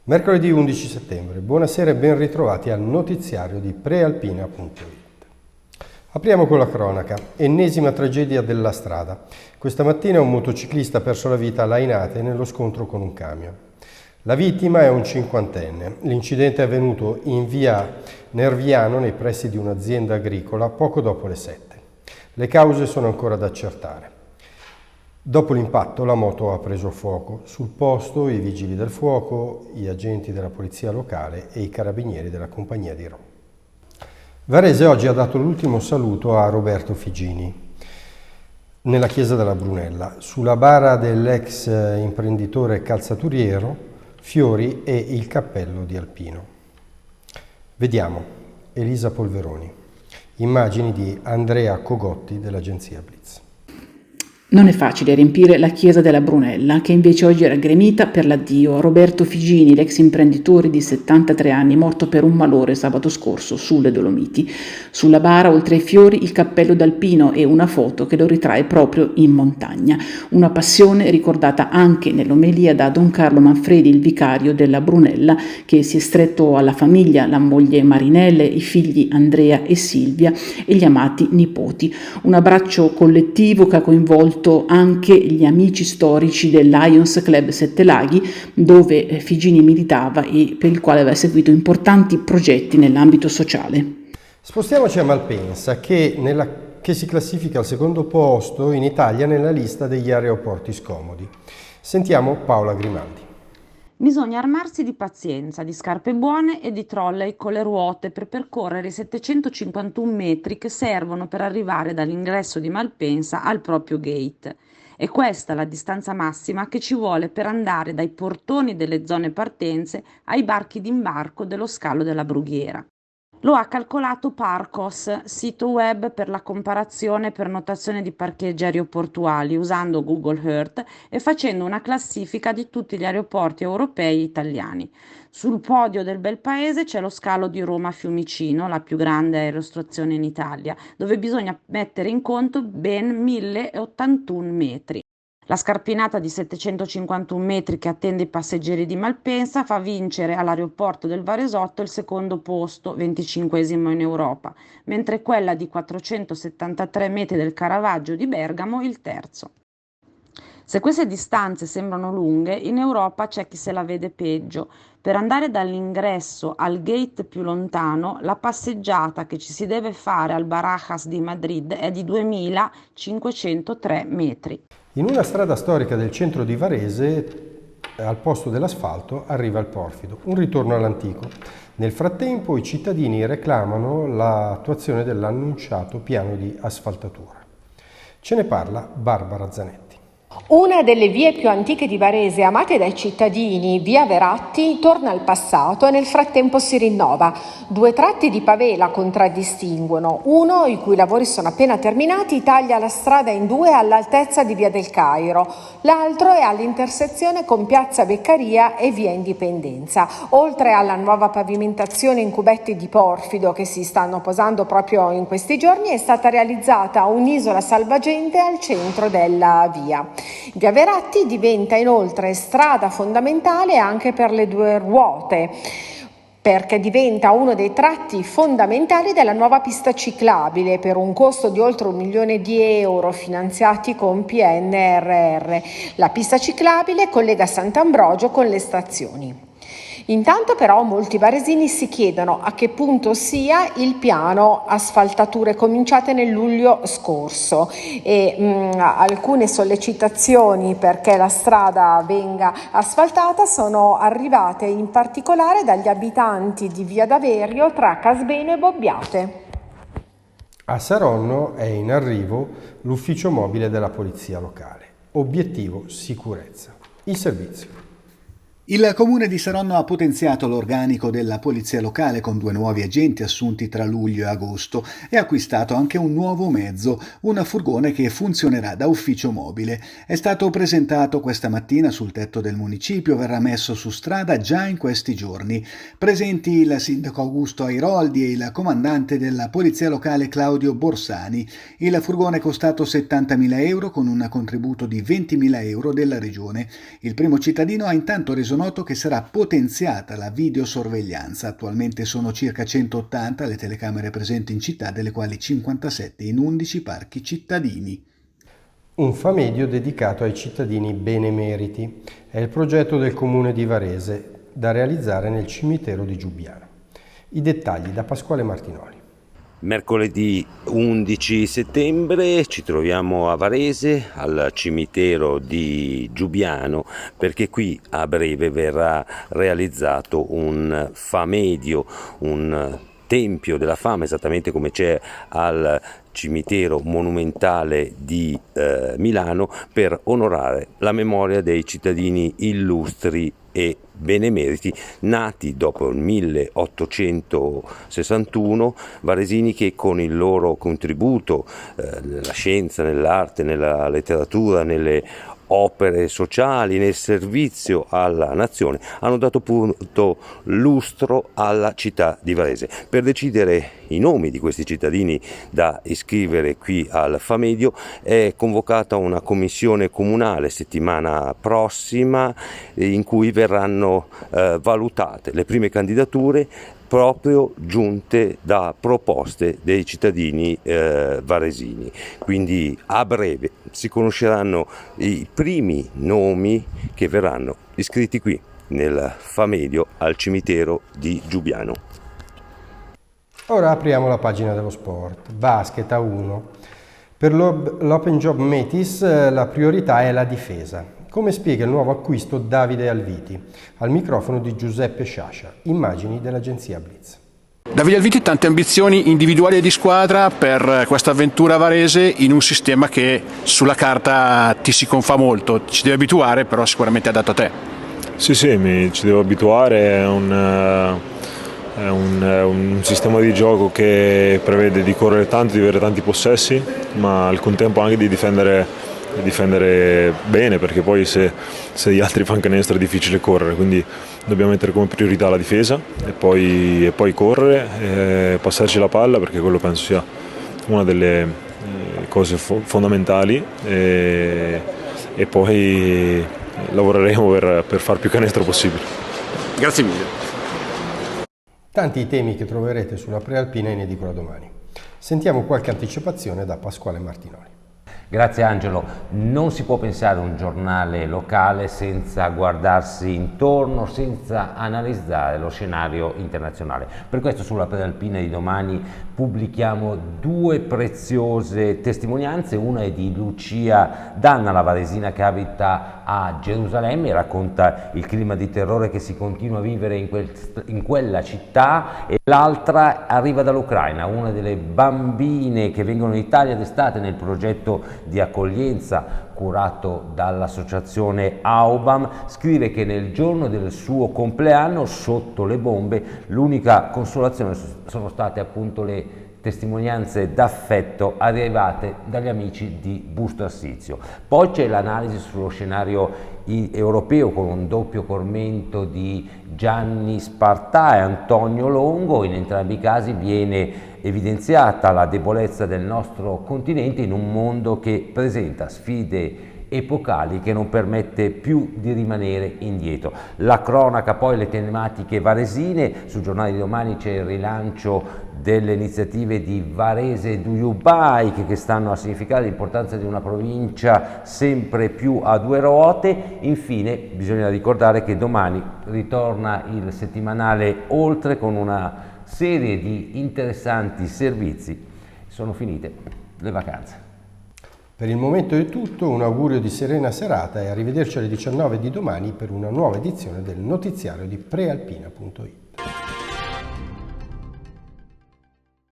Mercoledì 11 settembre, buonasera e ben ritrovati al notiziario di prealpina.it. Apriamo con la cronaca, ennesima tragedia della strada. Questa mattina un motociclista ha perso la vita a Lainate nello scontro con un camion. La vittima è un cinquantenne. L'incidente è avvenuto in via Nerviano nei pressi di un'azienda agricola poco dopo le 7. Le cause sono ancora da accertare. Dopo l'impatto la moto ha preso fuoco. Sul posto i vigili del fuoco, gli agenti della polizia locale e i carabinieri della compagnia di Roma. Varese oggi ha dato l'ultimo saluto a Roberto Figini nella chiesa della Brunella. Sulla bara dell'ex imprenditore calzaturiero, fiori e il cappello di alpino. Vediamo Elisa Polveroni. Immagini di Andrea Cogotti dell'agenzia Blitz. Non è facile riempire la chiesa della Brunella, che invece oggi era gremita per l'addio a Roberto Figini, l'ex imprenditore di 73 anni, morto per un malore sabato scorso sulle Dolomiti. Sulla bara, oltre ai fiori, il cappello d'alpino e una foto che lo ritrae proprio in montagna. Una passione ricordata anche nell'omelia da Don Carlo Manfredi, il vicario della Brunella, che si è stretto alla famiglia, la moglie Marinelle, i figli Andrea e Silvia e gli amati nipoti. Un abbraccio collettivo che ha coinvolto anche gli amici storici del Lions Club Sette Laghi, dove Figini militava e per il quale aveva seguito importanti progetti nell'ambito sociale. Spostiamoci a Malpensa, che si classifica al secondo posto in Italia nella lista degli aeroporti scomodi. Sentiamo Paola Grimaldi. Bisogna armarsi di pazienza, di scarpe buone e di trolley con le ruote per percorrere i 751 metri che servono per arrivare dall'ingresso di Malpensa al proprio gate. È questa la distanza massima che ci vuole per andare dai portoni delle zone partenze ai barchi d'imbarco dello scalo della Brughiera. Lo ha calcolato Parcos, sito web per la comparazione e pernotazione di parcheggi aeroportuali, usando Google Earth e facendo una classifica di tutti gli aeroporti europei e italiani. Sul podio del bel paese c'è lo scalo di Roma Fiumicino, la più grande aerostazione in Italia, dove bisogna mettere in conto ben 1081 metri. La scarpinata di 751 metri che attende i passeggeri di Malpensa fa vincere all'aeroporto del Varesotto il secondo posto, 25esimo in Europa, mentre quella di 473 metri del Caravaggio di Bergamo il terzo. Se queste distanze sembrano lunghe, in Europa c'è chi se la vede peggio. Per andare dall'ingresso al gate più lontano, la passeggiata che ci si deve fare al Barajas di Madrid è di 2503 metri. In una strada storica del centro di Varese, al posto dell'asfalto, arriva il porfido, un ritorno all'antico. Nel frattempo i cittadini reclamano l'attuazione dell'annunciato piano di asfaltatura. Ce ne parla Barbara Zanetti. Una delle vie più antiche di Varese, amate dai cittadini, via Veratti, torna al passato e nel frattempo si rinnova. Due tratti di pavè la contraddistinguono. Uno, i cui lavori sono appena terminati, taglia la strada in due all'altezza di via del Cairo. L'altro è all'intersezione con piazza Beccaria e via Indipendenza. Oltre alla nuova pavimentazione in cubetti di porfido che si stanno posando proprio in questi giorni, è stata realizzata un'isola salvagente al centro della via. Via Veratti diventa inoltre strada fondamentale anche per le due ruote, perché diventa uno dei tratti fondamentali della nuova pista ciclabile per un costo di oltre 1 milione di euro finanziati con PNRR. La pista ciclabile collega Sant'Ambrogio con le stazioni. Intanto però molti varesini si chiedono a che punto sia il piano asfaltature cominciate nel luglio scorso e alcune sollecitazioni perché la strada venga asfaltata sono arrivate in particolare dagli abitanti di Via D'Averio tra Casbeno e Bobbiate. A Saronno è in arrivo l'ufficio mobile della polizia locale. Obiettivo sicurezza. Il servizio. Il comune di Saronno ha potenziato l'organico della polizia locale con 2 nuovi agenti assunti tra luglio e agosto e ha acquistato anche un nuovo mezzo, un furgone che funzionerà da ufficio mobile. È stato presentato questa mattina sul tetto del municipio, verrà messo su strada già in questi giorni. Presenti il sindaco Augusto Airoldi e il comandante della polizia locale Claudio Borsani. Il furgone è costato 70.000 euro con un contributo di 20.000 euro della regione. Il primo cittadino ha intanto reso reso noto che sarà potenziata la videosorveglianza. Attualmente sono circa 180 le telecamere presenti in città, delle quali 57 in 11 parchi cittadini. Un famedio dedicato ai cittadini benemeriti. È il progetto del comune di Varese da realizzare nel cimitero di Giubiano. I dettagli da Pasquale Martinoli. Mercoledì 11 settembre ci troviamo a Varese al cimitero di Giubiano, perché qui a breve verrà realizzato un famedio, un tempio della fama, esattamente come c'è al cimitero monumentale di Milano, per onorare la memoria dei cittadini illustri e benemeriti nati dopo il 1861, varesini che con il loro contributo nella scienza, nell'arte, nella letteratura, nelle opere sociali, nel servizio alla nazione, hanno dato appunto lustro alla città di Varese. Per decidere i nomi di questi cittadini da iscrivere qui al famedio è convocata una commissione comunale settimana prossima, in cui verranno valutate le prime candidature proprio giunte da proposte dei cittadini varesini. Quindi a breve si conosceranno i primi nomi che verranno iscritti qui nel famedio al cimitero di Giubiano. Ora apriamo la pagina dello sport. Basket a 1. Per l'Open Job Metis la priorità è la difesa. Come spiega il nuovo acquisto Davide Alviti? Al microfono di Giuseppe Sciascia. Immagini dell'agenzia Blitz. Davide Alviti, tante ambizioni individuali e di squadra per questa avventura varese in un sistema che sulla carta ti si confà molto, ci devi abituare, però sicuramente è adatto a te. Sì, ci devo abituare, è un sistema di gioco che prevede di correre tanto, di avere tanti possessi, ma al contempo anche di difendere bene, perché poi se gli altri fanno canestro è difficile correre, quindi dobbiamo mettere come priorità la difesa e poi correre, passarci la palla, perché quello penso sia una delle cose fondamentali, e poi lavoreremo per far più canestro possibile. Grazie mille. Tanti i temi che troverete sulla prealpina in edicola domani. Sentiamo qualche anticipazione da Pasquale Martinoli. Grazie Angelo. Non si può pensare a un giornale locale senza guardarsi intorno, senza analizzare lo scenario internazionale. Per questo sulla prealpina di domani pubblichiamo due preziose testimonianze. Una è di Lucia Danna, la varesina che abita a Gerusalemme, e racconta il clima di terrore che si continua a vivere in quella città, e l'altra arriva dall'Ucraina, una delle bambine che vengono in Italia d'estate nel progetto di accoglienza curato dall'associazione AUBAM. Scrive che nel giorno del suo compleanno, sotto le bombe, l'unica consolazione sono state appunto le testimonianze d'affetto arrivate dagli amici di Busto Arsizio. Poi c'è l'analisi sullo scenario europeo con un doppio commento di Gianni Spartà e Antonio Longo. In entrambi i casi viene evidenziata la debolezza del nostro continente in un mondo che presenta sfide epocali che non permette più di rimanere indietro. La cronaca, poi le tematiche varesine. Sul giornale di domani c'è il rilancio delle iniziative di Varese Do You Bike, che stanno a significare l'importanza di una provincia sempre più a due ruote. Infine bisogna ricordare che domani ritorna il settimanale Oltre con una serie di interessanti servizi. Sono finite le vacanze. Per il momento è tutto, un augurio di serena serata e arrivederci alle 19 di domani per una nuova edizione del notiziario di prealpina.it.